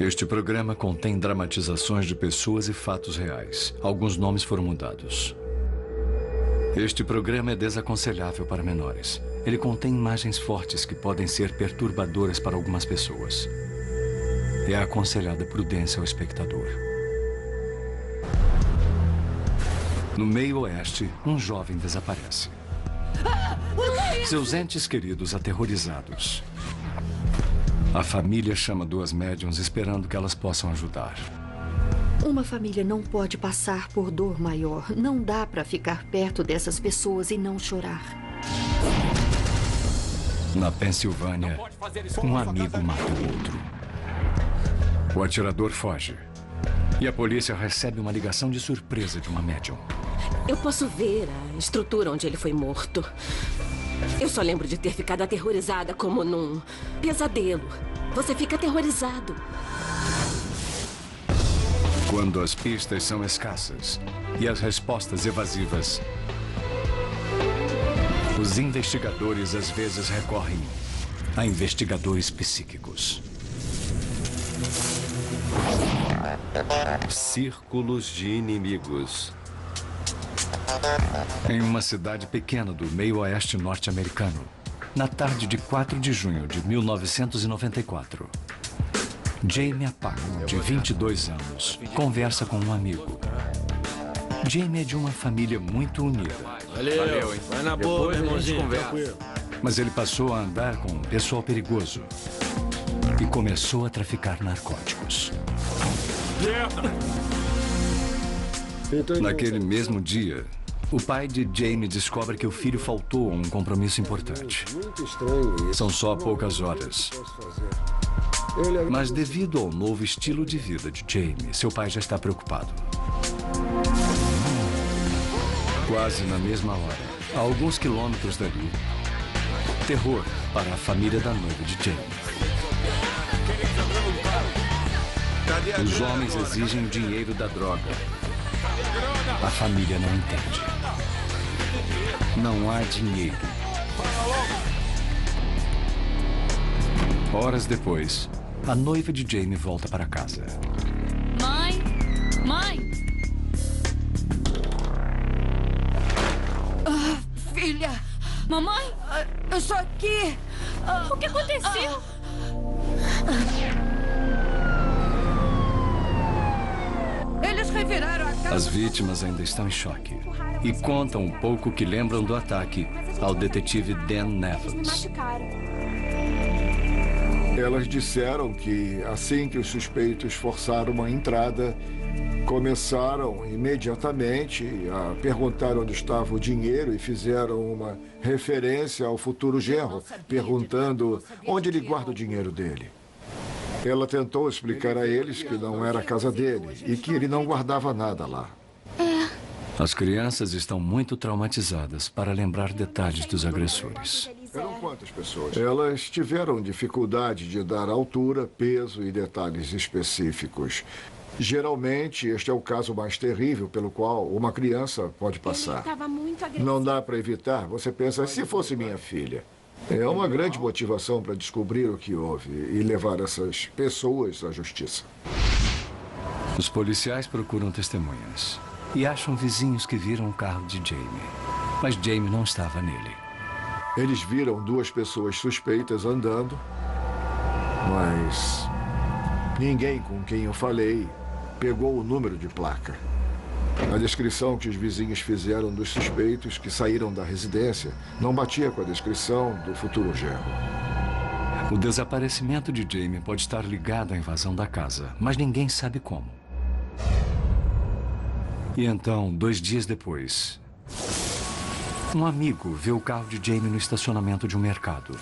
Este programa contém dramatizações de pessoas e fatos reais. Alguns nomes foram mudados. Este programa é desaconselhável para menores. Ele contém imagens fortes que podem ser perturbadoras para algumas pessoas. É aconselhada prudência ao espectador. No meio oeste, um jovem desaparece. Seus entes queridos aterrorizados. A família chama duas médiuns esperando que elas possam ajudar. Uma família não pode passar por dor maior. Não dá para ficar perto dessas pessoas e não chorar. Na Pensilvânia, um amigo mata o outro. O atirador foge. E a polícia recebe uma ligação de surpresa de uma médium. Eu posso ver a estrutura onde ele foi morto. Eu só lembro de ter ficado aterrorizada como num pesadelo. Você fica aterrorizado. Quando as pistas são escassas e as respostas evasivas, os investigadores às vezes recorrem a investigadores psíquicos. Círculos de inimigos. Em uma cidade pequena do meio-oeste norte-americano, na tarde de 4 de junho de 1994, Jamie Apaco, de 22 anos, conversa com um amigo. Jamie é de uma família muito unida. Valeu, hein? Vai na boa, meu irmãozinho. Mas ele passou a andar com um pessoal perigoso e começou a traficar narcóticos. Naquele mesmo dia, o pai de Jamie descobre que o filho faltou a um compromisso importante. São só poucas horas. Mas devido ao novo estilo de vida de Jamie, seu pai já está preocupado. Quase na mesma hora, a alguns quilômetros dali, terror para a família da noiva de Jamie. Os homens exigem o dinheiro da droga. A família não entende. Não há dinheiro. Horas depois, a noiva de Jamie volta para casa. Mãe! Mãe! Filha! Mamãe? Eu estou aqui! O que aconteceu? Eles reviraram a casa. As vítimas ainda estão em choque e contam um pouco o que lembram do ataque ao detetive Dan Nevins. Elas disseram que, assim que os suspeitos forçaram uma entrada, começaram imediatamente a perguntar onde estava o dinheiro e fizeram uma referência ao futuro genro, perguntando onde ele guarda o dinheiro dele. Ela tentou explicar a eles que não era a casa dele e que ele não guardava nada lá. As crianças estão muito traumatizadas para lembrar detalhes dos agressores. Eram quantas pessoas? Elas tiveram dificuldade de dar altura, peso e detalhes específicos. Geralmente, este é o caso mais terrível pelo qual uma criança pode passar. Não dá para evitar. Você pensa, se fosse minha filha. É uma grande motivação para descobrir o que houve e levar essas pessoas à justiça. Os policiais procuram testemunhas e acham vizinhos que viram o carro de Jamie. Mas Jamie não estava nele. Eles viram duas pessoas suspeitas andando, mas ninguém com quem eu falei pegou o número de placa. A descrição que os vizinhos fizeram dos suspeitos que saíram da residência não batia com a descrição do futuro genro. O desaparecimento de Jamie pode estar ligado à invasão da casa, mas ninguém sabe como. E então, 2 dias depois, um amigo vê o carro de Jamie no estacionamento de um mercado.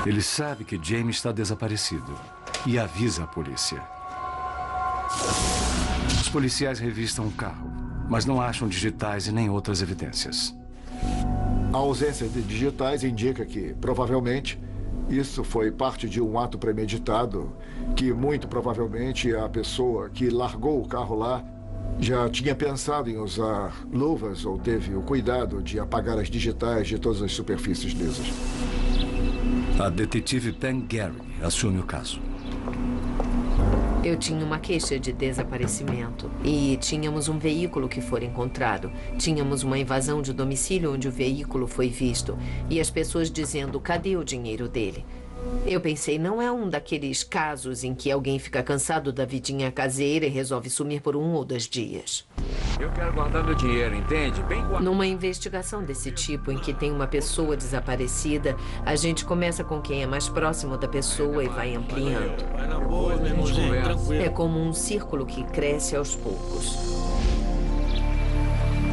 Ele sabe que Jamie está desaparecido e avisa a polícia. Os policiais revistam o carro, mas não acham digitais e nem outras evidências. A ausência de digitais indica que, provavelmente, isso foi parte de um ato premeditado, que muito provavelmente a pessoa que largou o carro lá já tinha pensado em usar luvas ou teve o cuidado de apagar as digitais de todas as superfícies lisas. A detetive Pam Garrigue assume o caso. Eu tinha uma queixa de desaparecimento e tínhamos um veículo que foi encontrado. Tínhamos uma invasão de domicílio onde o veículo foi visto e as pessoas dizendo, cadê o dinheiro dele? Eu pensei, não é um daqueles casos em que alguém fica cansado da vidinha caseira e resolve sumir por 1 ou 2 dias. Eu quero guardar meu dinheiro, entende? Bem guardado. Numa investigação desse tipo, em que tem uma pessoa desaparecida, a gente começa com quem é mais próximo da pessoa e vai ampliando. Vai na boa, meu irmãozinho, tranquilo. É como um círculo que cresce aos poucos.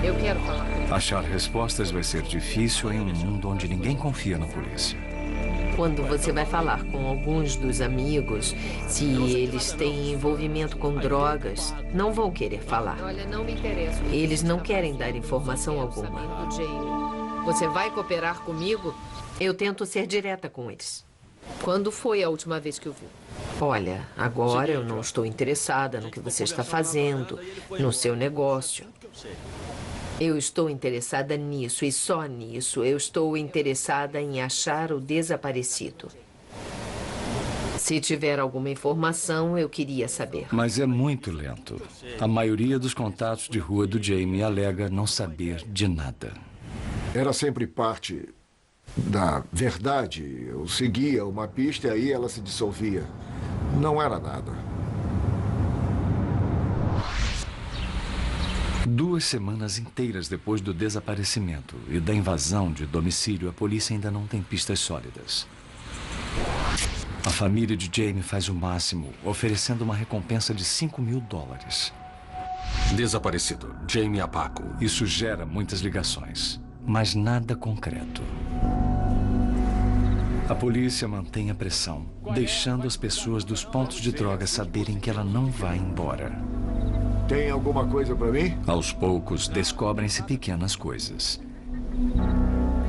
Eu quero falar com ele. Achar respostas vai ser difícil em um mundo onde ninguém confia na polícia. Quando você vai falar com alguns dos amigos, se eles têm envolvimento com drogas, não vão querer falar. Olha, não me interessa. Eles não querem dar informação alguma. Você vai cooperar comigo? Eu tento ser direta com eles. Quando foi a última vez que eu vi? Olha, agora eu não estou interessada no que você está fazendo, no seu negócio. Eu estou interessada nisso e só nisso. Eu estou interessada em achar o desaparecido. Se tiver alguma informação, eu queria saber. Mas é muito lento. A maioria dos contatos de rua do Jamie alega não saber de nada. Era sempre parte da verdade. Eu seguia uma pista e aí ela se dissolvia. Não era nada. 2 semanas inteiras depois do desaparecimento e da invasão de domicílio, a polícia ainda não tem pistas sólidas. A família de Jamie faz o máximo, oferecendo uma recompensa de $5.000. Desaparecido, Jamie Apaco. Isso gera muitas ligações, mas nada concreto. A polícia mantém a pressão, deixando as pessoas dos pontos de droga saberem que ela não vai embora. Tem alguma coisa para mim? Aos poucos, descobrem-se pequenas coisas.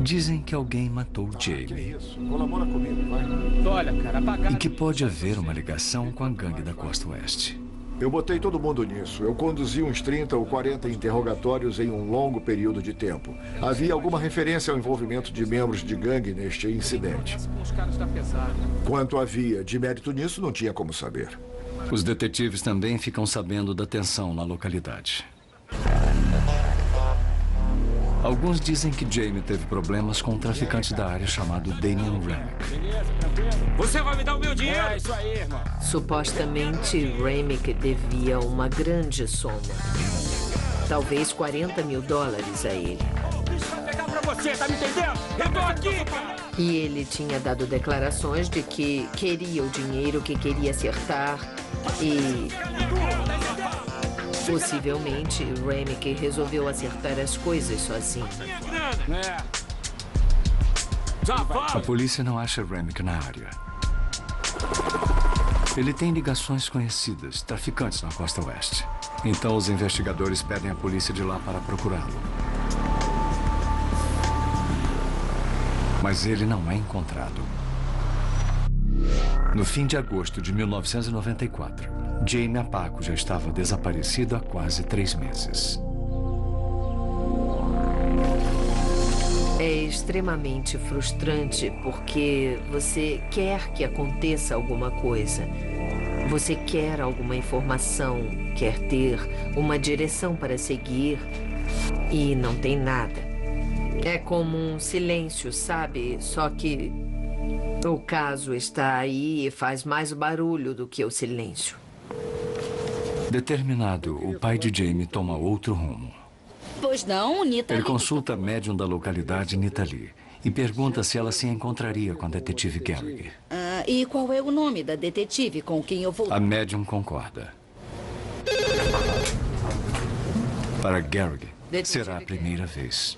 Dizem que alguém matou Jamie. Colabora comigo, vai. Olha, cara, apagar. E que pode haver uma ligação com a gangue da Costa Oeste. Eu botei todo mundo nisso. Eu conduzi uns 30 ou 40 interrogatórios em um longo período de tempo. Havia alguma referência ao envolvimento de membros de gangue neste incidente. Os caras tá pesado. Quanto havia de mérito nisso, não tinha como saber. Os detetives também ficam sabendo da tensão na localidade. Alguns dizem que Jamie teve problemas com um traficante da área chamado Damian Remick. Você vai me dar o meu dinheiro? É isso aí, irmão. Supostamente, Remick devia uma grande soma. Talvez $40.000 a ele. Deixa eu pegar pra você, tá me entendendo? Eu tô aqui, cara. E ele tinha dado declarações de que queria o dinheiro, que queria acertar e... possivelmente, Remick resolveu acertar as coisas sozinho. É. Já vai. A polícia não acha Remick na área. Ele tem ligações conhecidas, traficantes na Costa Oeste. Então os investigadores pedem à polícia de lá para procurá-lo. Mas ele não é encontrado. No fim de agosto de 1994, Jamie Apaco já estava desaparecido há quase 3 meses. É extremamente frustrante porque você quer que aconteça alguma coisa. Você quer alguma informação, quer ter uma direção para seguir e não tem nada. É como um silêncio, sabe? Só que o caso está aí e faz mais barulho do que o silêncio. Determinado, o pai de Jamie toma outro rumo. Pois não, Nita. Ele consulta a médium da localidade, Nita Lee, e pergunta se ela se encontraria com a detetive Garrigue. E qual é o nome da detetive com quem eu vou... A médium concorda. Para Garrigue, será a primeira vez.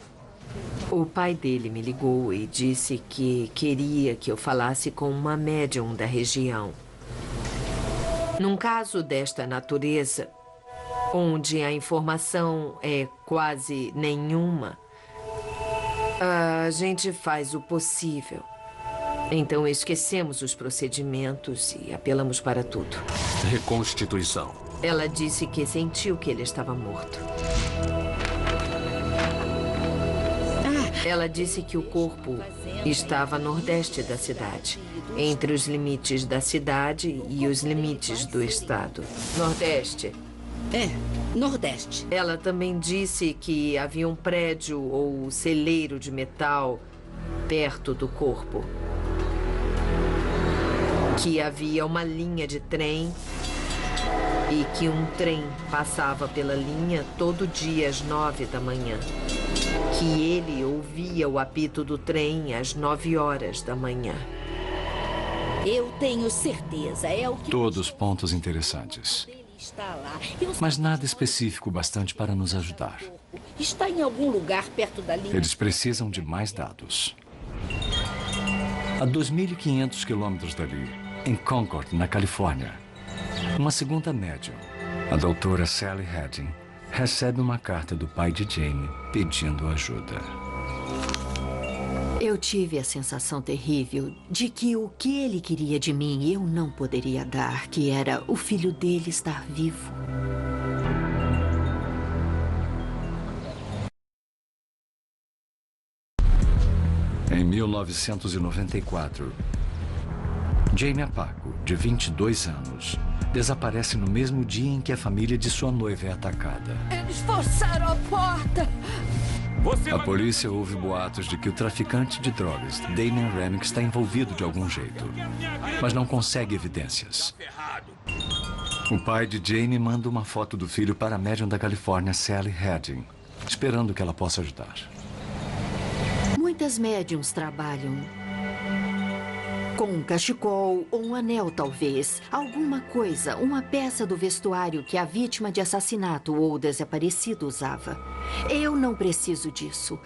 O pai dele me ligou e disse que queria que eu falasse com uma médium da região. Num caso desta natureza, onde a informação é quase nenhuma, a gente faz o possível. Então esquecemos os procedimentos e apelamos para tudo. Reconstituição. Ela disse que sentiu que ele estava morto. Ela disse que o corpo estava a nordeste da cidade, entre os limites da cidade e os limites do estado. Nordeste. É, nordeste. Ela também disse que havia um prédio ou celeiro de metal perto do corpo. Que havia uma linha de trem e que um trem passava pela linha todo dia às 9 da manhã. Que ele ouvia o apito do trem às 9 horas da manhã. Eu tenho certeza, é o que... Todos pontos interessantes. Está lá. Mas nada específico bastante para nos ajudar. Está em algum lugar perto da linha. Eles precisam de mais dados. A 2.500 quilômetros dali, em Concord, na Califórnia, uma segunda médium, a doutora Sally Heading, recebe uma carta do pai de Jamie pedindo ajuda. Eu tive a sensação terrível de que o que ele queria de mim eu não poderia dar, que era o filho dele estar vivo. Em 1994, Jamie Apako, de 22 anos, desaparece no mesmo dia em que a família de sua noiva é atacada. Eles forçaram a porta! A polícia ouve boatos de que o traficante de drogas, Damien Remick, está envolvido de algum jeito, mas não consegue evidências. O pai de Jamie manda uma foto do filho para a médium da Califórnia, Sally Heading, esperando que ela possa ajudar. Muitas médiums trabalham com um cachecol ou um anel, talvez. Alguma coisa, uma peça do vestuário que a vítima de assassinato ou desaparecido usava. Eu não preciso disso.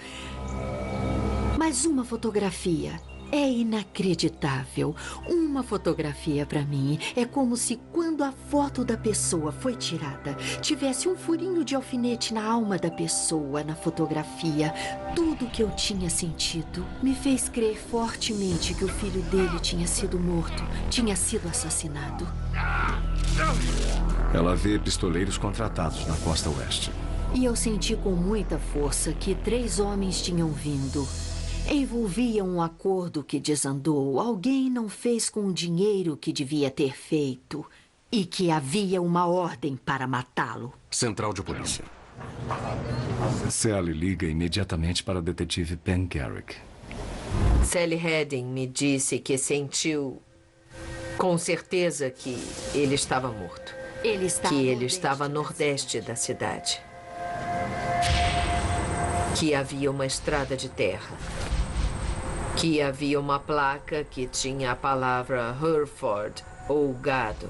Mas uma fotografia é inacreditável. Uma fotografia, para mim, é como se quando a foto da pessoa foi tirada, tivesse um furinho de alfinete na alma da pessoa na fotografia. Tudo que eu tinha sentido me fez crer fortemente que o filho dele tinha sido morto, tinha sido assassinado. Ela vê pistoleiros contratados na costa oeste. E eu senti com muita força que 3 homens tinham vindo. Envolviam um acordo que desandou. Alguém não fez com o dinheiro que devia ter feito. E que havia uma ordem para matá-lo. Central de polícia. Sally liga imediatamente para o detetive Ben Garrick. Sally Heading me disse que sentiu com certeza que ele estava morto. Que ele estava a nordeste da cidade. Que havia uma estrada de terra. Que havia uma placa que tinha a palavra Hereford, ou gado.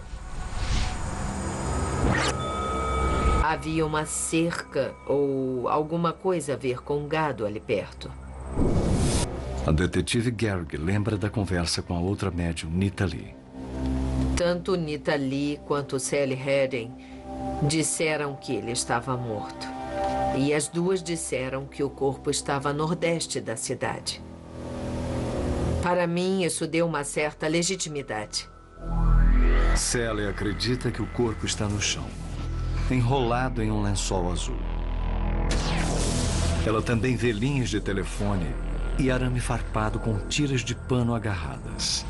Havia uma cerca ou alguma coisa a ver com gado ali perto. A detetive Garrick lembra da conversa com a outra médium, Nita Lee. Tanto Nita Lee quanto Sally Heading disseram que ele estava morto. E as duas disseram que o corpo estava a nordeste da cidade. Para mim, isso deu uma certa legitimidade. Sally acredita que o corpo está no chão, enrolado em um lençol azul. Ela também vê linhas de telefone e arame farpado com tiras de pano agarradas.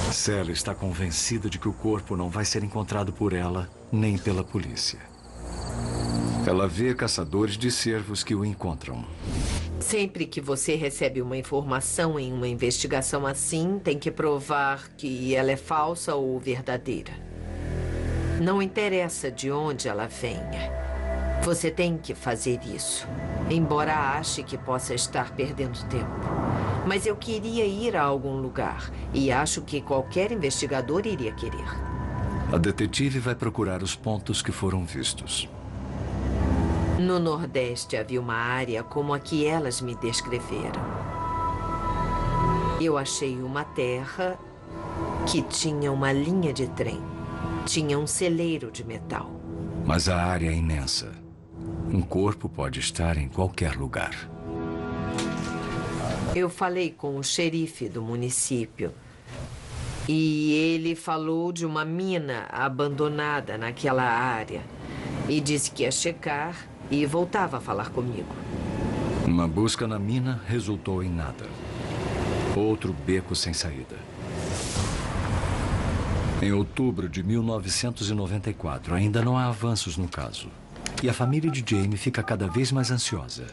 Sally está convencida de que o corpo não vai ser encontrado por ela nem pela polícia. Ela vê caçadores de cervos que o encontram. Sempre que você recebe uma informação em uma investigação assim, tem que provar que ela é falsa ou verdadeira. Não interessa de onde ela venha. Você tem que fazer isso, embora ache que possa estar perdendo tempo. Mas eu queria ir a algum lugar e acho que qualquer investigador iria querer. A detetive vai procurar os pontos que foram vistos. No Nordeste havia uma área como a que elas me descreveram. Eu achei uma terra que tinha uma linha de trem. Tinha um celeiro de metal. Mas a área é imensa. Um corpo pode estar em qualquer lugar. Eu falei com o xerife do município. E ele falou de uma mina abandonada naquela área. E disse que ia checar e voltava a falar comigo. Uma busca na mina resultou em nada. Outro beco sem saída. Em outubro de 1994, ainda não há avanços no caso. E a família de Jamie fica cada vez mais ansiosa.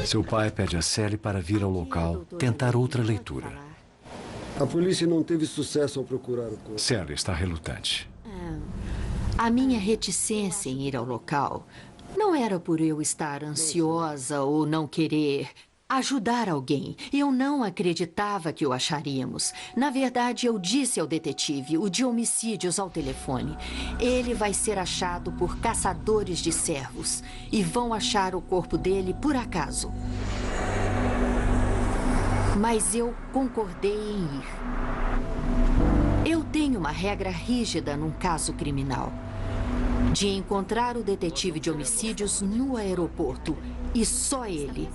Seu pai pede a Sally para vir ao local tentar outra leitura. A polícia não teve sucesso ao procurar o corpo. Sally está relutante. A minha reticência em ir ao local não era por eu estar ansiosa ou não querer ajudar alguém. Eu não acreditava que o acharíamos. Na verdade, eu disse ao detetive, o de homicídios, ao telefone: ele vai ser achado por caçadores de servos e vão achar o corpo dele por acaso. Mas eu concordei em ir. Eu tenho uma regra rígida num caso criminal: de encontrar o detetive de homicídios no aeroporto, e só ele.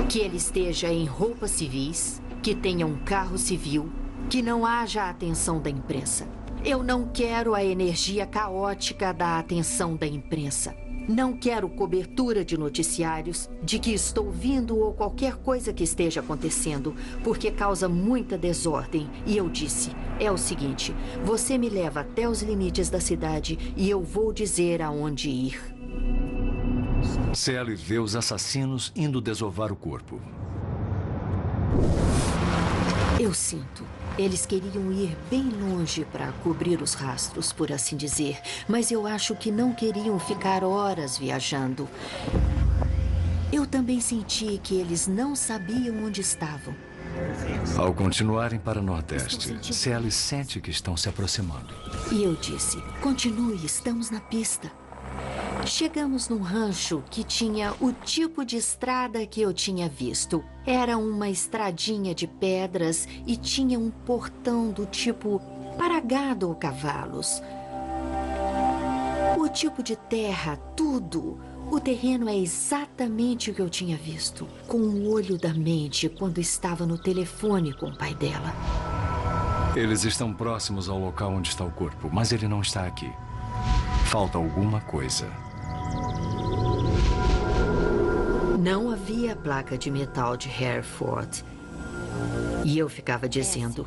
Que ele esteja em roupas civis, que tenha um carro civil, que não haja atenção da imprensa. Eu não quero a energia caótica da atenção da imprensa. Não quero cobertura de noticiários de que estou vindo ou qualquer coisa que esteja acontecendo, porque causa muita desordem. E eu disse, é o seguinte: você me leva até os limites da cidade e eu vou dizer aonde ir. Sally vê os assassinos indo desovar o corpo. Eu sinto. Eles queriam ir bem longe para cobrir os rastros, por assim dizer. Mas eu acho que não queriam ficar horas viajando. Eu também senti que eles não sabiam onde estavam. Ao continuarem para o Nordeste, Sally sente que estão se aproximando. E eu disse, continue, estamos na pista. Chegamos num rancho que tinha o tipo de estrada que eu tinha visto. Era uma estradinha de pedras e tinha um portão do tipo para gado ou cavalos. O tipo de terra, tudo. O terreno é exatamente o que eu tinha visto, com o olho da mente, quando estava no telefone com o pai dela. Eles estão próximos ao local onde está o corpo, mas ele não está aqui. Falta alguma coisa. Não havia placa de metal de Hereford. E eu ficava dizendo,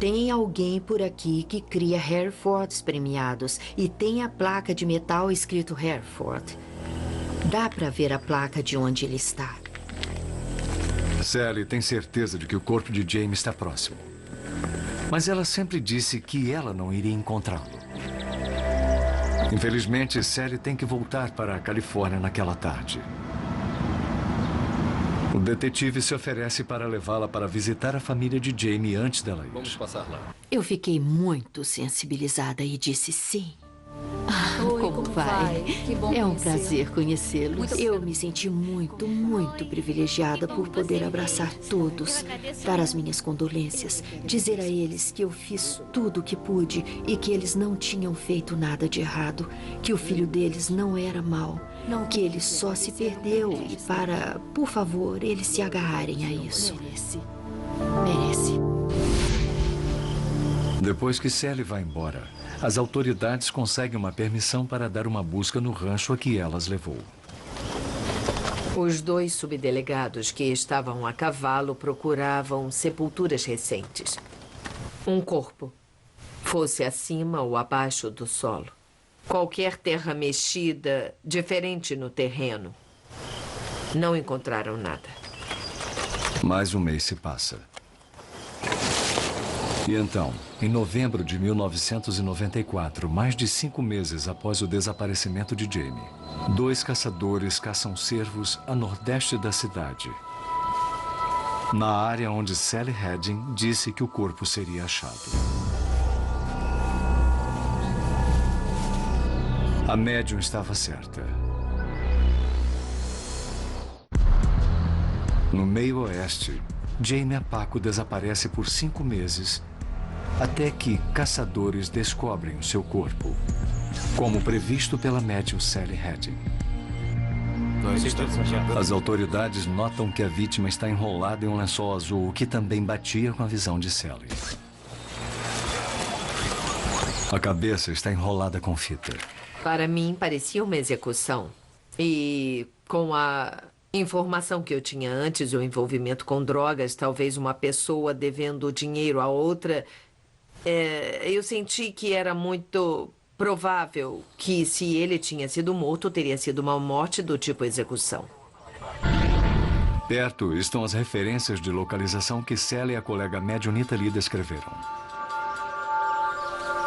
tem alguém por aqui que cria Herefords premiados e tem a placa de metal escrito Hereford. Dá para ver a placa de onde ele está. Sally tem certeza de que o corpo de Jamie está próximo. Mas ela sempre disse que ela não iria encontrá-lo. Infelizmente, Sally tem que voltar para a Califórnia naquela tarde. O detetive se oferece para levá-la para visitar a família de Jamie antes dela ir. Vamos passar lá. Eu fiquei muito sensibilizada e disse sim. Oi, como vai? Que bom É um conhecê-lo. prazer conhecê-los. Eu me senti muito, muito privilegiada por poder abraçar todos, dar as minhas condolências, dizer a eles que eu fiz tudo o que pude e que eles não tinham feito nada de errado, que o filho deles não era mau, que ele só se perdeu e para, por favor, eles se agarrarem a isso. Merece. Depois que Sally vai embora, as autoridades conseguem uma permissão para dar uma busca no rancho a que elas levou. Os dois subdelegados que estavam a cavalo procuravam sepulturas recentes. Um corpo, fosse acima ou abaixo do solo. Qualquer terra mexida, diferente no terreno. Não encontraram nada. Mais um mês se passa. E então, em novembro de 1994, mais de 5 meses após o desaparecimento de Jamie, 2 caçadores caçam cervos a nordeste da cidade, na área onde Sally Heading disse que o corpo seria achado. A médium estava certa. No meio oeste, Jamie Apako desaparece por 5 meses, até que caçadores descobrem o seu corpo, como previsto pela médium Sally Heading. As autoridades notam que a vítima está enrolada em um lençol azul, o que também batia com a visão de Sally. A cabeça está enrolada com fita. Para mim, parecia uma execução. E com a Informação que eu tinha antes, o envolvimento com drogas, talvez uma pessoa devendo dinheiro a outra. Eu senti que era muito provável que, se ele tinha sido morto, teria sido uma morte do tipo execução. Perto estão as referências de localização que Sally e a colega médium Nita Lee descreveram.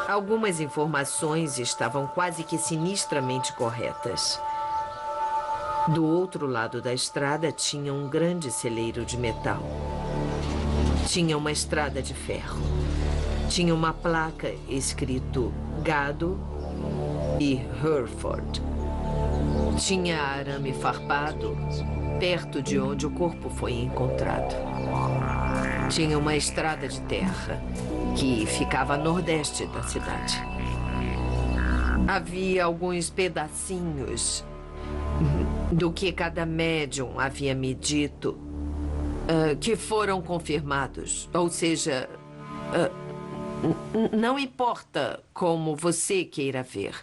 Algumas informações estavam quase que sinistramente corretas. Do outro lado da estrada tinha um grande celeiro de metal. Tinha uma estrada de ferro. Tinha uma placa escrito Gado e Hereford. Tinha arame farpado perto de onde o corpo foi encontrado. Tinha uma estrada de terra que ficava a nordeste da cidade. Havia alguns pedacinhos do que cada médium havia me dito que foram confirmados. Ou seja, não importa como você queira ver,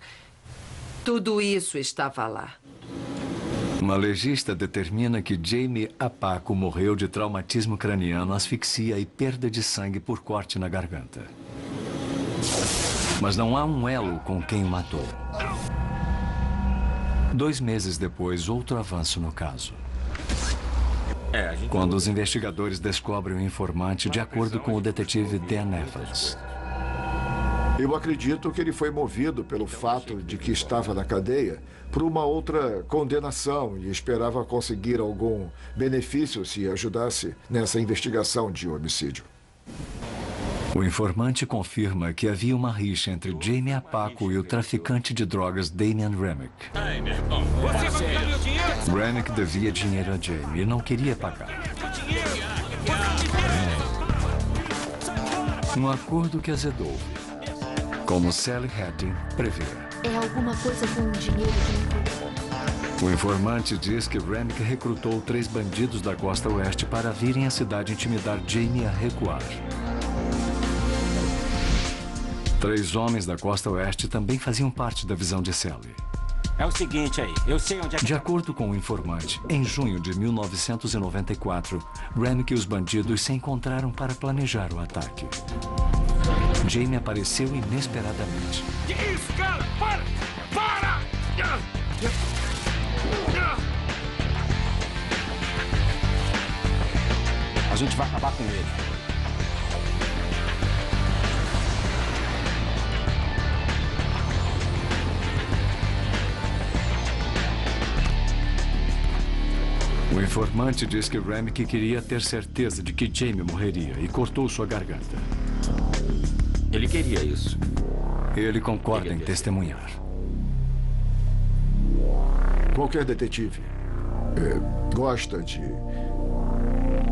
tudo isso estava lá. Uma legista determina que Jamie Apaco morreu de traumatismo craniano, asfixia e perda de sangue por corte na garganta. Mas não há um elo com quem o matou. 2 meses depois, outro avanço no caso. Quando os investigadores descobrem o informante, de acordo com o detetive Dan Evans. Eu acredito que ele foi movido pelo fato de que estava na cadeia por uma outra condenação e esperava conseguir algum benefício se ajudasse nessa investigação de homicídio. O informante confirma que havia uma rixa entre Jamie Apaco e o traficante de drogas Damian Remick. Você vai me dar meu dinheiro? Remick devia dinheiro a Jamie e não queria pagar. Um acordo que azedou, como Sally Hadding prevê. É alguma coisa com dinheiro que... O informante diz que Remick recrutou 3 bandidos da costa oeste para virem à cidade intimidar Jamie a recuar. 3 homens da costa oeste também faziam parte da visão de Sally. É o seguinte aí, eu sei onde é que... De acordo com o informante, em junho de 1994, Remick e os bandidos se encontraram para planejar o ataque. Jamie apareceu inesperadamente. Que isso, cara? Para! Para! A gente vai acabar com ele. O informante diz que Remick queria ter certeza de que Jamie morreria e cortou sua garganta. Ele queria isso. Ele concorda em testemunhar. Qualquer detetive gosta de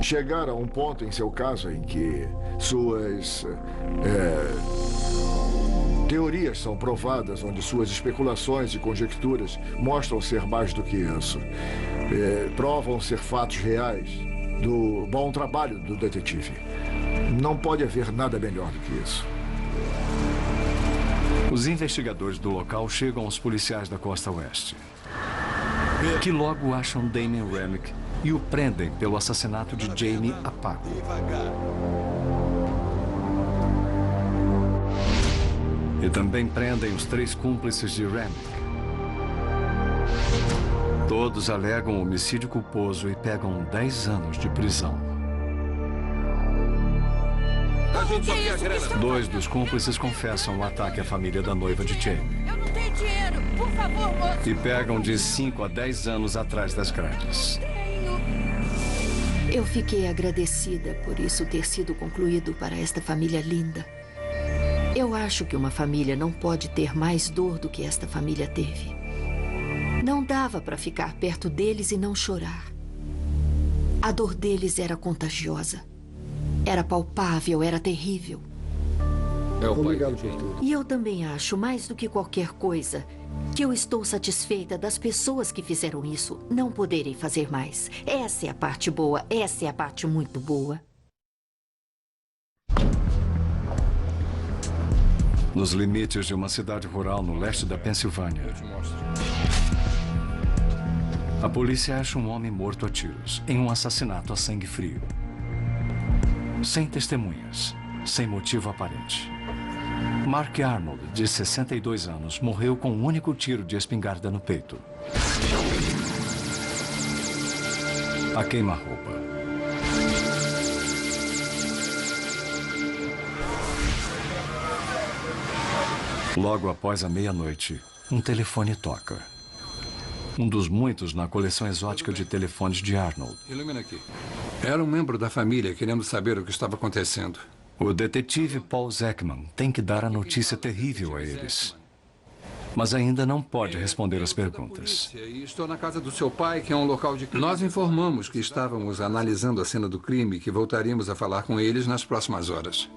chegar a um ponto em seu caso em que suas teorias são provadas, onde suas especulações e conjecturas mostram ser mais do que isso. Provam ser fatos reais do bom trabalho do detetive. Não pode haver nada melhor do que isso. Os investigadores do local chegam aos policiais da costa oeste, que logo acham Damian Remick e o prendem pelo assassinato de Jamie Apaco. E também prendem os 3 cúmplices de Remick. Todos alegam homicídio culposo e pegam 10 anos de prisão. A gente só quer grana. 2 dos cúmplices confessam o ataque à família da noiva de Jamie. Eu não tenho dinheiro. Por favor, moço. E pegam de 5 a 10 anos atrás das grades. Eu fiquei agradecida por isso ter sido concluído para esta família linda. Eu acho que uma família não pode ter mais dor do que esta família teve. Não dava para ficar perto deles e não chorar. A dor deles era contagiosa. Era palpável, era terrível. Obrigado por tudo. E eu também acho, mais do que qualquer coisa, que eu estou satisfeita das pessoas que fizeram isso não poderem fazer mais. Essa é a parte boa, essa é a parte muito boa. Nos limites de uma cidade rural no leste da Pensilvânia, A polícia acha um homem morto a tiros, em um assassinato a sangue frio. Sem testemunhas, sem motivo aparente. Mark Arnold, de 62 anos, morreu com um único tiro de espingarda no peito. A queima-roupa. Logo após a meia-noite, um telefone toca. Um dos muitos na coleção exótica de telefones de Arnold. Ilumina aqui. Era um membro da família querendo saber o que estava acontecendo. O detetive Paul Zekman tem que dar a notícia terrível a eles. Mas ainda não pode responder as perguntas. E estou na casa do seu pai, que é um local de... Nós informamos que estávamos analisando a cena do crime e que voltaríamos a falar com eles nas próximas horas.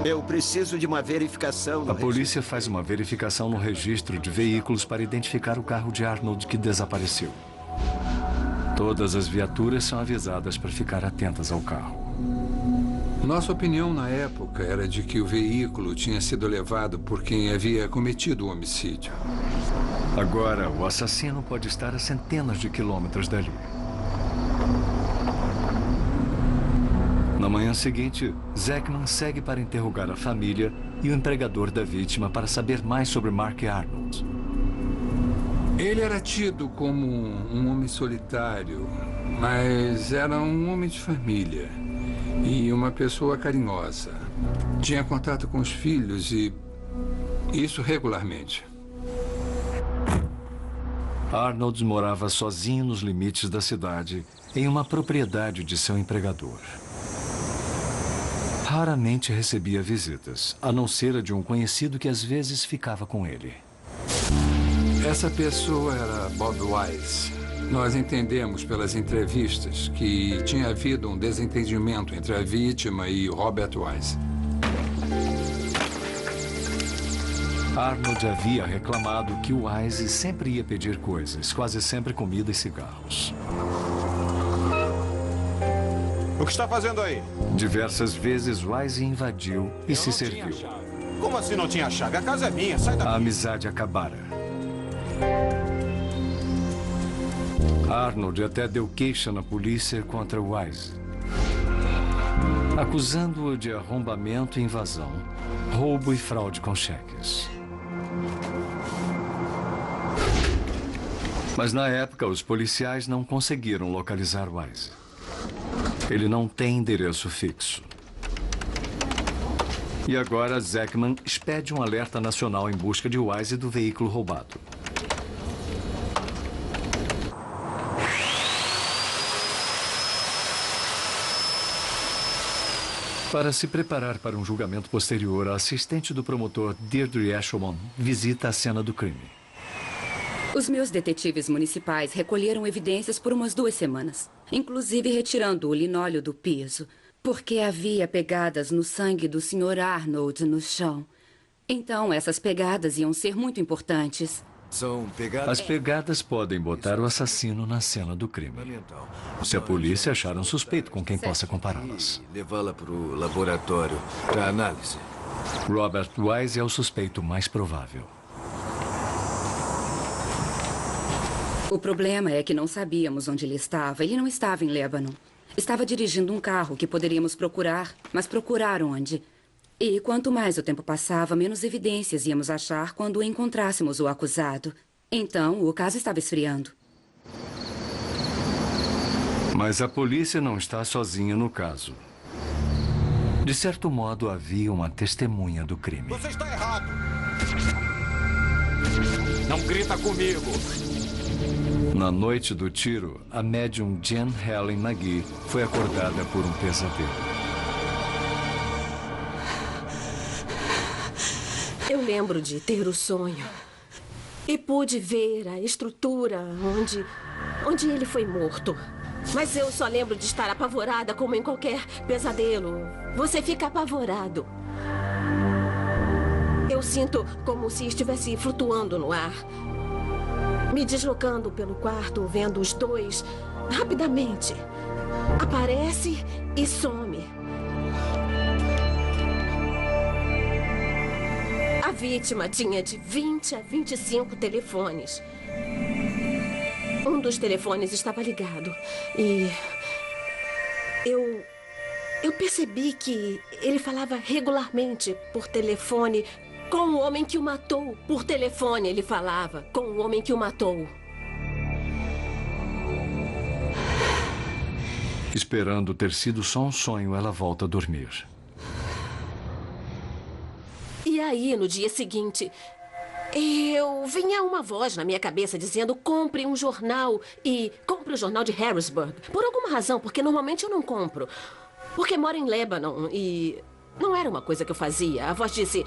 Eu preciso de uma verificação. A polícia faz uma verificação no registro de veículos para identificar o carro de Arnold que desapareceu. Todas as viaturas são avisadas para ficar atentas ao carro. Nossa opinião na época era de que o veículo tinha sido levado por quem havia cometido o homicídio. Agora, o assassino pode estar a centenas de quilômetros dali. Na manhã seguinte, Zekman segue para interrogar a família e o empregador da vítima para saber mais sobre Mark Arnold. Ele era tido como um homem solitário, mas era um homem de família e uma pessoa carinhosa. Tinha contato com os filhos e isso regularmente. Arnold morava sozinho nos limites da cidade, em uma propriedade de seu empregador. Raramente recebia visitas, a não ser a de um conhecido que às vezes ficava com ele. Essa pessoa era Bob Wise. Nós entendemos pelas entrevistas que tinha havido um desentendimento entre a vítima e Robert Wise. Arnold havia reclamado que o Wise sempre ia pedir coisas, quase sempre comida e cigarros. O que está fazendo aí? Diversas vezes, Wise invadiu e se serviu. Como assim não tinha chave? A casa é minha, sai daqui. A amizade acabara. Arnold até deu queixa na polícia contra Wise, acusando-o de arrombamento e invasão, roubo e fraude com cheques. Mas na época, os policiais não conseguiram localizar Wise. Ele não tem endereço fixo. E agora, Zekman expede um alerta nacional em busca de Wise e do veículo roubado. Para se preparar para um julgamento posterior, a assistente do promotor Deirdre Eshelman visita a cena do crime. Os meus detetives municipais recolheram evidências por umas 2 semanas, inclusive retirando o linóleo do piso, porque havia pegadas no sangue do Sr. Arnold no chão. Então, essas pegadas iam ser muito importantes. São pegadas? As pegadas podem botar o assassino na cena do crime. Se a polícia achar um suspeito com quem possa compará-las. Levá-la para o laboratório para análise. Robert Wise é o suspeito mais provável. O problema é que não sabíamos onde ele estava. Ele não estava em Lebanon. Estava dirigindo um carro que poderíamos procurar, mas procurar onde? E quanto mais o tempo passava, menos evidências íamos achar quando encontrássemos o acusado. Então, o caso estava esfriando. Mas a polícia não está sozinha no caso. De certo modo, havia uma testemunha do crime. Você está errado! Não grita comigo! Na noite do tiro, a médium Jen Helen McGee foi acordada por um pesadelo. Eu lembro de ter o sonho e pude ver a estrutura onde ele foi morto. Mas eu só lembro de estar apavorada como em qualquer pesadelo. Você fica apavorado. Eu sinto como se estivesse flutuando no ar. Me deslocando pelo quarto, vendo os dois rapidamente. Aparece e some. A A vítima tinha de 20 a 25 telefones. Um dos telefones estava ligado e eu percebi que ele falava regularmente por telefone com o homem que o matou. Por telefone ele falava com o homem que o matou. Esperando ter sido só um sonho, ela volta a dormir. E aí, no dia seguinte, vinha uma voz na minha cabeça dizendo: compre um jornal e compre o jornal de Harrisburg. Por alguma razão, porque normalmente eu não compro. Porque moro em Lebanon e não era uma coisa que eu fazia. A voz disse: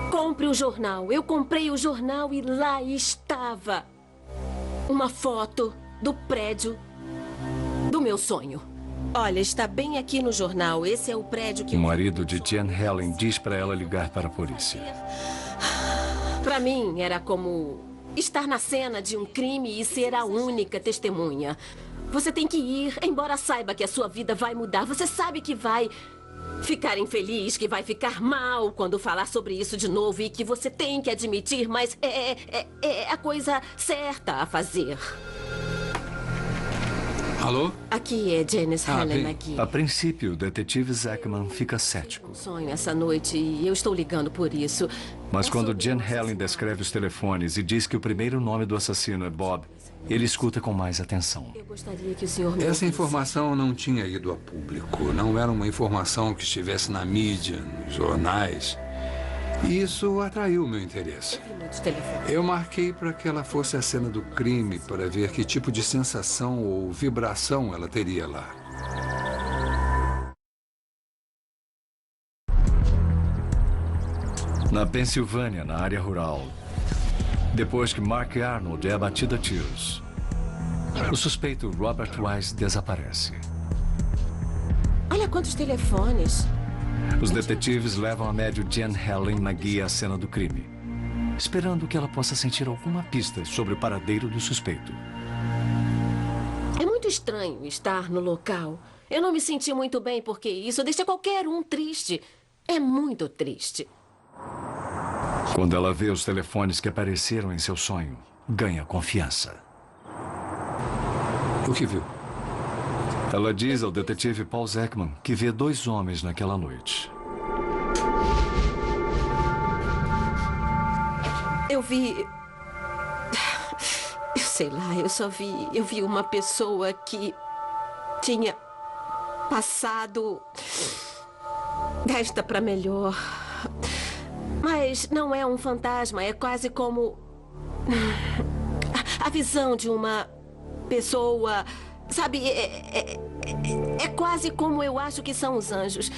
compre o jornal. Eu comprei o jornal e lá estava uma foto do prédio do meu sonho. Olha, está bem aqui no jornal. Esse é o prédio que... O marido de Jan Helen diz para ela ligar para a polícia. Para mim, era como estar na cena de um crime e ser a única testemunha. Você tem que ir, embora saiba que a sua vida vai mudar. Você sabe que vai ficar infeliz, que vai ficar mal quando falar sobre isso de novo e que você tem que admitir, mas é a coisa certa a fazer. Alô? Aqui é Janice Helen aqui. A princípio, o detetive Zekman fica cético. Sonho essa noite e eu estou ligando por isso. Mas quando Jan Helen descreve os telefones e diz que o primeiro nome do assassino é Bob, ele escuta com mais atenção. Eu gostaria que o senhor me Essa informação não tinha ido a público. Não era uma informação que estivesse na mídia, nos jornais. E isso atraiu meu interesse. Eu marquei para que ela fosse a cena do crime para ver que tipo de sensação ou vibração ela teria lá. Na Pensilvânia, na área rural, depois que Mark Arnold é abatido a tiros, o suspeito Robert Wise desaparece. Olha quantos telefones. Os detetives levam a médio Jan Helen McGee à cena do crime, esperando que ela possa sentir alguma pista sobre o paradeiro do suspeito. É muito estranho estar no local. Eu não me senti muito bem porque isso deixa qualquer um triste. É muito triste. Quando ela vê os telefones que apareceram em seu sonho, ganha confiança. O que viu? Ela diz ao detetive Paul Zekman que vê 2 homens naquela noite. Eu vi... Eu sei lá, eu vi uma pessoa que tinha passado desta para melhor. Mas não é um fantasma, é quase como a visão de uma pessoa, sabe? É quase como eu acho que são os anjos.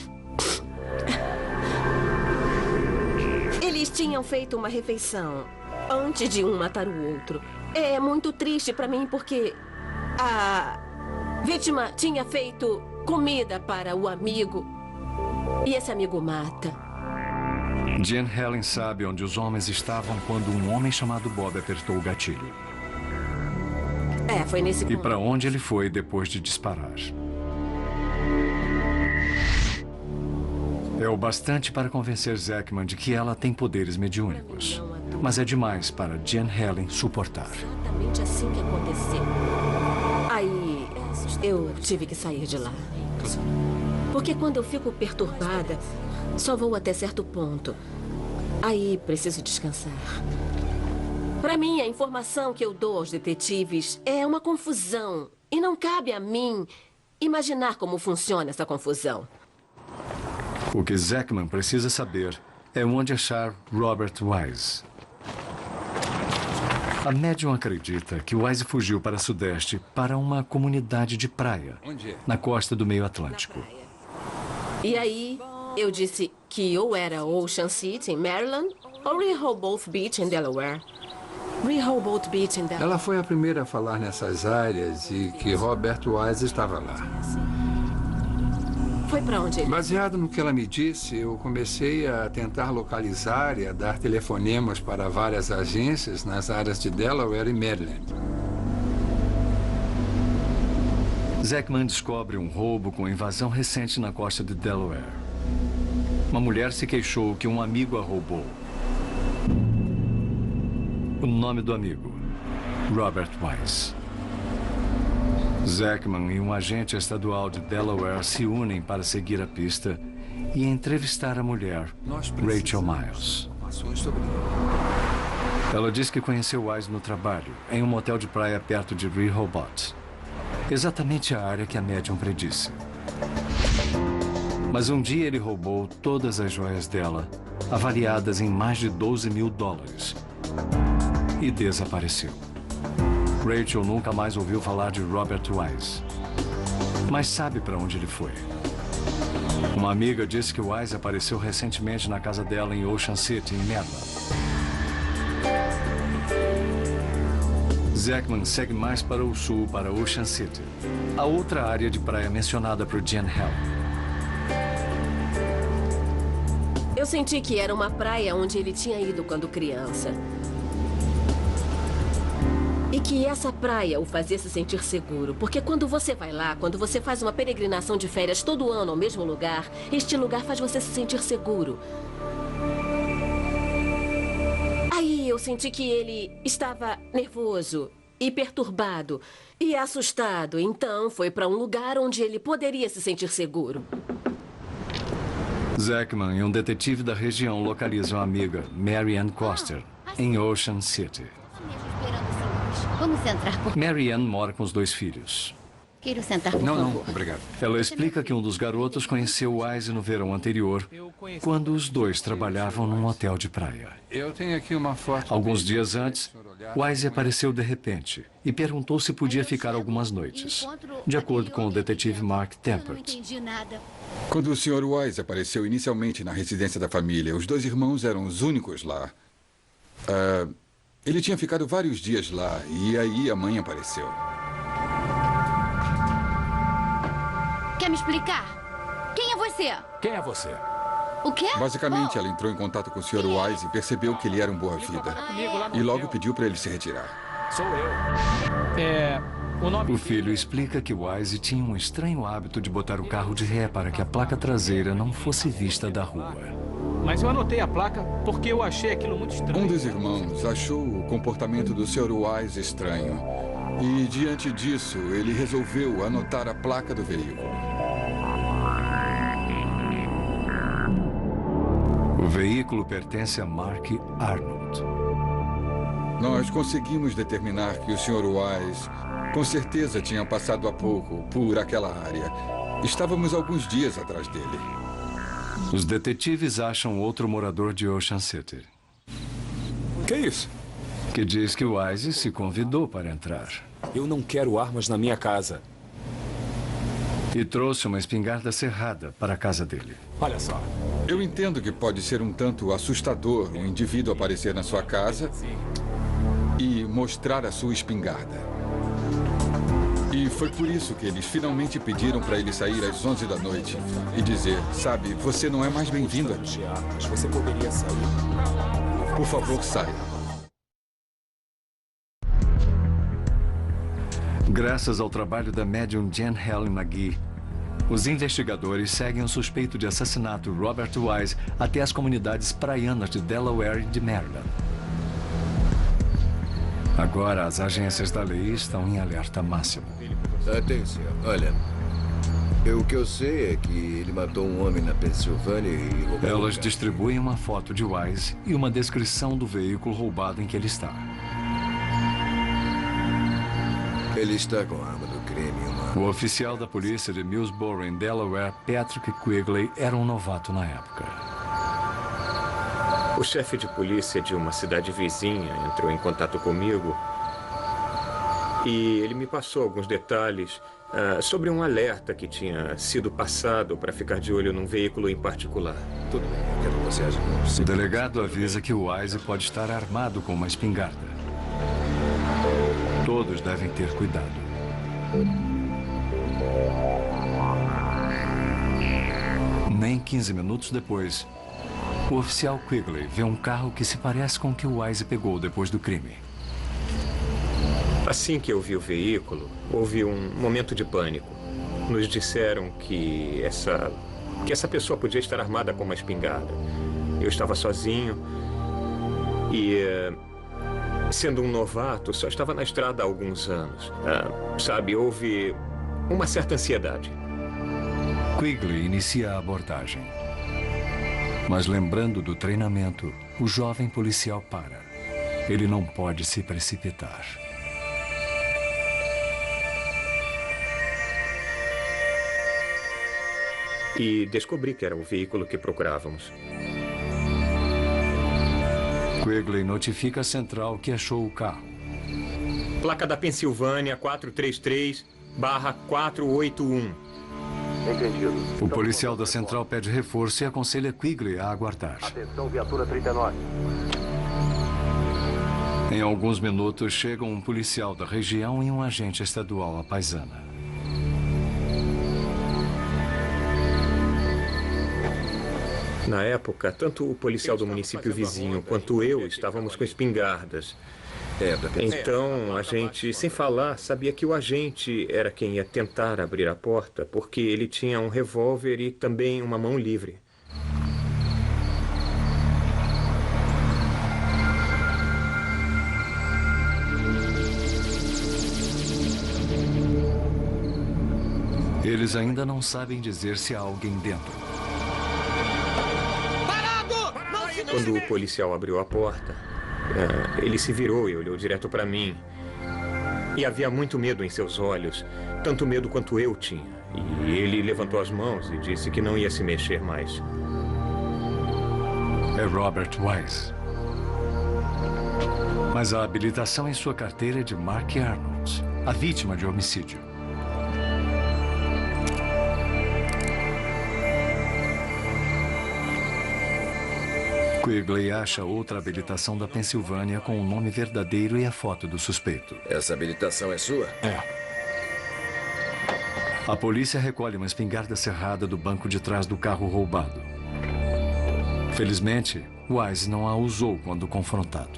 Eles tinham feito uma refeição antes de um matar o outro. É muito triste para mim porque a vítima tinha feito comida para o amigo e esse amigo mata. Jan Helen sabe onde os homens estavam quando um homem chamado Bob apertou o gatilho. Foi nesse ponto. E para onde ele foi depois de disparar. É o bastante para convencer Zekman de que ela tem poderes mediúnicos. Mas é demais para Jan Helen suportar. Exatamente assim que aconteceu. Aí eu tive que sair de lá. Porque quando eu fico perturbada, só vou até certo ponto. Aí preciso descansar. Para mim, a informação que eu dou aos detetives é uma confusão. E não cabe a mim imaginar como funciona essa confusão. O que Zekman precisa saber é onde achar Robert Wise. A médium acredita que Wise fugiu para Sudeste para uma comunidade de praia, na costa do meio Atlântico. E aí, eu disse que ou era Ocean City, em Maryland, ou Rehoboth Beach, em Delaware. Rehoboth Beach, em Delaware. Ela foi a primeira a falar nessas áreas e que Robert Wise estava lá. Foi para onde ele... Baseado no que ela me disse, eu comecei a tentar localizar e a dar telefonemas para várias agências nas áreas de Delaware e Maryland. Zekman descobre um roubo com invasão recente na costa de Delaware. uma mulher se queixou que um amigo a roubou. O nome do amigo, Robert Wise. Zachman e um agente estadual de Delaware se unem para seguir a pista e entrevistar a mulher, Rachel Miles. Ela diz que conheceu Wise no trabalho, em um motel de praia perto de Rehoboth. Exatamente a área que a médium predisse. Mas um dia ele roubou todas as joias dela, avaliadas em mais de $12 mil, e desapareceu. Rachel nunca mais ouviu falar de Robert Wise, mas sabe para onde ele foi. Uma amiga disse que Wise apareceu recentemente na casa dela em Ocean City, em Maryland. Zachman segue mais para o sul, para Ocean City, a outra área de praia mencionada por Jen Hell. Eu senti que era uma praia onde ele tinha ido quando criança. E que essa praia o fazia se sentir seguro. Porque quando você vai lá, quando você faz uma peregrinação de férias todo ano ao mesmo lugar, este lugar faz você se sentir seguro. Aí eu senti que ele estava nervoso e perturbado e assustado. Então foi para um lugar onde ele poderia se sentir seguro. Zachman e um detetive da região localizam a amiga, Mary Ann Coster, em Ocean City. Vamos entrar, por favor. Mary Ann mora com os 2 filhos. Quero sentar, por favor. Não, obrigado. Ela explica que um dos garotos conheceu Wise no verão anterior, quando os 2 trabalhavam num hotel de praia. Eu tenho aqui uma foto. Alguns dias antes, Wise apareceu de repente e perguntou se podia ficar algumas noites, de acordo com o detetive Mark Tempert. Não entendi nada. Quando o Sr. Wise apareceu inicialmente na residência da família, os 2 irmãos eram os únicos lá. Ele tinha ficado vários dias lá e aí a mãe apareceu. Quer me explicar? Quem é você? Quem é você? O quê? Basicamente, ela entrou em contato com o Sr. Wise e percebeu que ele era um boa-vida. E logo pediu para ele se retirar. Sou eu. O filho explica que Wise tinha um estranho hábito de botar o carro de ré para que a placa traseira não fosse vista da rua. Mas eu anotei a placa porque eu achei aquilo muito estranho. Um dos irmãos achou o comportamento do Sr. Wise estranho. E, diante disso, ele resolveu anotar a placa do veículo. O veículo pertence a Mark Arnold. Nós conseguimos determinar que o Sr. Wise, com certeza, tinha passado há pouco por aquela área. Estávamos alguns dias atrás dele. Os detetives acham outro morador de Ocean City. Que isso? Que diz que Wise se convidou para entrar. Eu não quero armas na minha casa. E trouxe uma espingarda cerrada para a casa dele. Olha só. Eu entendo que pode ser um tanto assustador um indivíduo aparecer na sua casa e mostrar a sua espingarda. E foi por isso que eles finalmente pediram para ele sair às 11 da noite e dizer, sabe, você não é mais bem-vindo aqui. Você poderia sair. Por favor, saia. Graças ao trabalho da médium Jen Helen McGee, os investigadores seguem o suspeito de assassinato Robert Wise até as comunidades praianas de Delaware e de Maryland. Agora, as agências da lei estão em alerta máximo. Atenção, olha. O que eu sei é que ele matou um homem na Pensilvânia e roubou. Elas distribuem uma foto de Wise e uma descrição do veículo roubado em que ele está. Ele está com a arma do crime, O oficial da polícia de Millsboro, em Delaware, Patrick Quigley, era um novato na época. O chefe de polícia de uma cidade vizinha entrou em contato comigo e ele me passou alguns detalhes sobre um alerta que tinha sido passado para ficar de olho num veículo em particular. Tudo bem, eu quero que você aje. O delegado avisa que o Wise pode estar armado com uma espingarda. Todos devem ter cuidado. Nem 15 minutos depois, o oficial Quigley vê um carro que se parece com o que o Wise pegou depois do crime. Assim que eu vi o veículo, houve um momento de pânico. Nos disseram que essa que essa pessoa podia estar armada com uma espingarda. Eu estava sozinho e, sendo um novato, só estava na estrada há alguns anos. Sabe, houve uma certa ansiedade. Quigley inicia a abordagem. Mas lembrando do treinamento, o jovem policial para. Ele não pode se precipitar. E descobri que era o veículo que procurávamos. Quigley notifica a central que achou o carro. Placa da Pensilvânia 433/481. Entendido. O policial da central pede reforço e aconselha Quigley a aguardar. Atenção, viatura 39. Em alguns minutos, chegam um policial da região e um agente estadual à paisana. Na época, tanto o policial do município vizinho quanto eu estávamos com espingardas. Então, a gente, sem falar, sabia que o agente era quem ia tentar abrir a porta, porque ele tinha um revólver e também uma mão livre. Eles ainda não sabem dizer se há alguém dentro. Quando o policial abriu a porta, ele se virou e olhou direto para mim. E havia muito medo em seus olhos, tanto medo quanto eu tinha. E ele levantou as mãos e disse que não ia se mexer mais. É Robert Wise. Mas a habilitação em sua carteira é de Mark Arnold, a vítima de homicídio. Quigley acha outra habilitação da Pensilvânia com o nome verdadeiro e a foto do suspeito. Essa habilitação é sua? É. A polícia recolhe uma espingarda cerrada do banco de trás do carro roubado. Felizmente, Wise não a usou quando confrontado.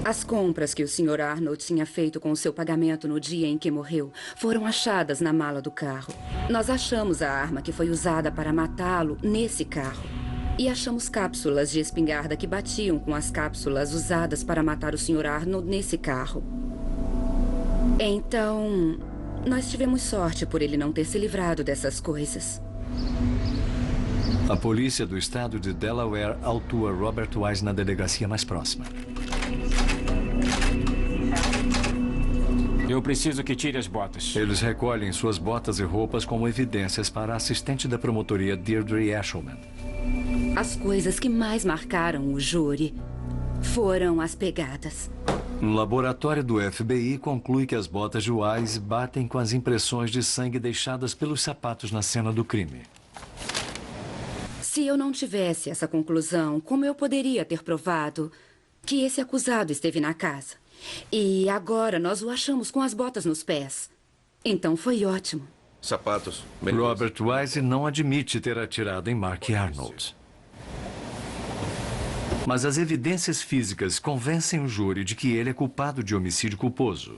As compras que o Sr. Arnold tinha feito com o seu pagamento no dia em que morreu foram achadas na mala do carro. Nós achamos a arma que foi usada para matá-lo nesse carro. E achamos cápsulas de espingarda que batiam com as cápsulas usadas para matar o Sr. Arnold nesse carro. Então, nós tivemos sorte por ele não ter se livrado dessas coisas. A polícia do estado de Delaware autua Robert Wise na delegacia mais próxima. Eu preciso que tire as botas. Eles recolhem suas botas e roupas como evidências para a assistente da promotoria Deirdre Eshelman. As coisas que mais marcaram o júri foram as pegadas. Um laboratório do FBI conclui que as botas de Wise batem com as impressões de sangue deixadas pelos sapatos na cena do crime. Se eu não tivesse essa conclusão, como eu poderia ter provado que esse acusado esteve na casa? E agora nós o achamos com as botas nos pés. Então foi ótimo. Sapatos. Robert Wise não admite ter atirado em Mark Arnold. Mas as evidências físicas convencem o júri de que ele é culpado de homicídio culposo.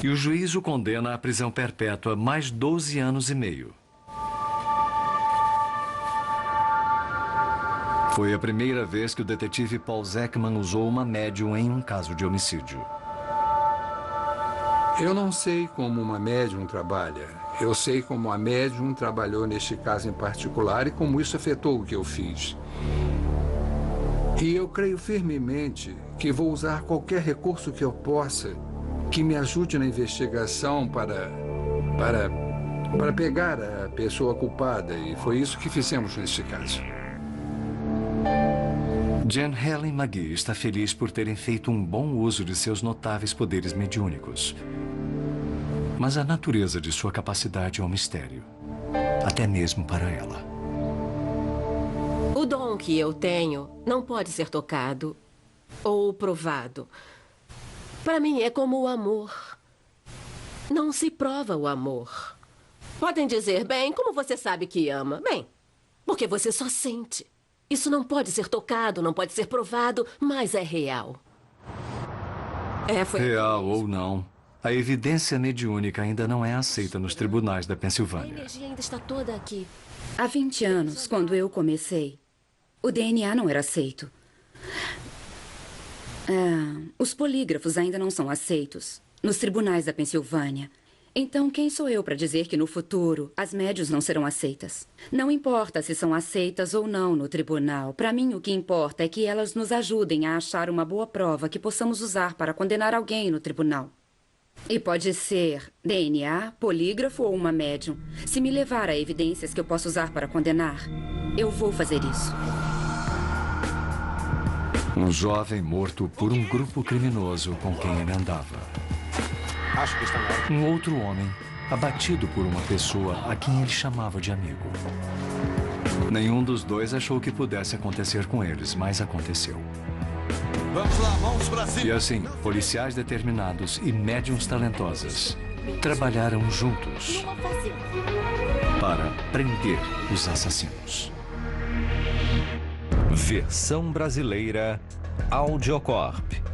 E o juiz o condena à prisão perpétua mais 12 anos e meio. Foi a primeira vez que o detetive Paul Zeckman usou uma médium em um caso de homicídio. Eu não sei como uma médium trabalha. Eu sei como a médium trabalhou neste caso em particular e como isso afetou o que eu fiz. E eu creio firmemente que vou usar qualquer recurso que eu possa que me ajude na investigação para pegar a pessoa culpada. E foi isso que fizemos neste caso. Jan Helen McGee está feliz por terem feito um bom uso de seus notáveis poderes mediúnicos. Mas a natureza de sua capacidade é um mistério, até mesmo para ela. O dom que eu tenho não pode ser tocado ou provado. Para mim é como o amor. Não se prova o amor. Podem dizer, bem, como você sabe que ama? Bem, porque você só sente. Isso não pode ser tocado, não pode ser provado, mas é real. Real ou não, A evidência mediúnica ainda não é aceita nos tribunais da A Pensilvânia. energia ainda está toda aqui. Há 20 anos, quando eu comecei, o DNA não era aceito. Os polígrafos ainda não são aceitos nos tribunais da Pensilvânia. Então, quem sou eu para dizer que no futuro as médiuns não serão aceitas? Não importa se são aceitas ou não no tribunal. Para mim, o que importa é que elas nos ajudem a achar uma boa prova que possamos usar para condenar alguém no tribunal. E pode ser DNA, polígrafo ou uma médium. Se me levar a evidências que eu posso usar para condenar, eu vou fazer isso. Um jovem morto por um grupo criminoso com quem ele andava. Acho que está na hora. Um outro homem abatido por uma pessoa a quem ele chamava de amigo. Nenhum dos dois achou que pudesse acontecer com eles, mas aconteceu. Vamos lá, vamos pra cima. E assim, policiais determinados e médiuns talentosas trabalharam juntos para prender os assassinos. Versão brasileira Audiocorp.